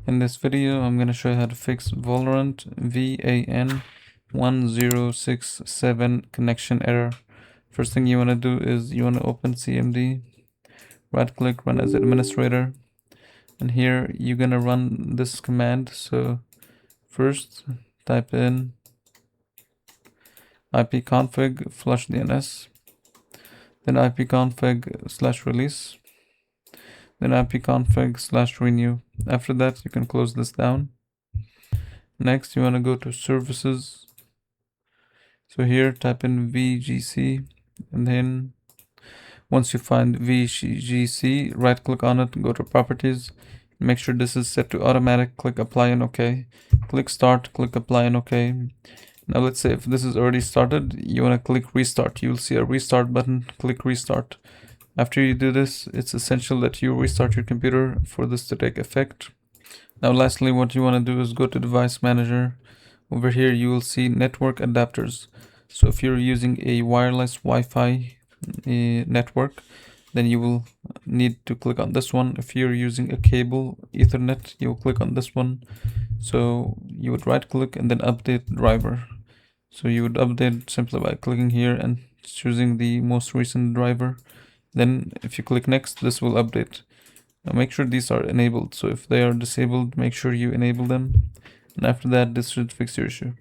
In this video, I'm going to show you how to fix Valorant VAN1067 connection error. First thing you want to do is you want to open CMD, right click, run as administrator, and here you're going to run this command. So first type in ipconfig flush DNS, then ipconfig/release, then ipconfig/renew. After that, you can close this down. Next, you want to go to services. So here type in VGC, and then once you find VGC, right click on it, go to properties, make sure this is set to automatic, click apply and OK. Click start, click apply and OK. Now let's say if this is already started, you want to click restart. You'll see a restart button, click restart. After you do this, it's essential that you restart your computer for this to take effect. Now lastly, what you want to do is go to device manager. Over here you will see network adapters. So if you're using a wireless Wi-Fi network, then you will need to click on this one. If you're using a cable Ethernet, you'll click on this one. So you would right click and then update driver. So you would update simply by clicking here and choosing the most recent driver. Then if you click next, this will update. Now make sure these are enabled. So if they are disabled, make sure you enable them. And after that, this should fix your issue.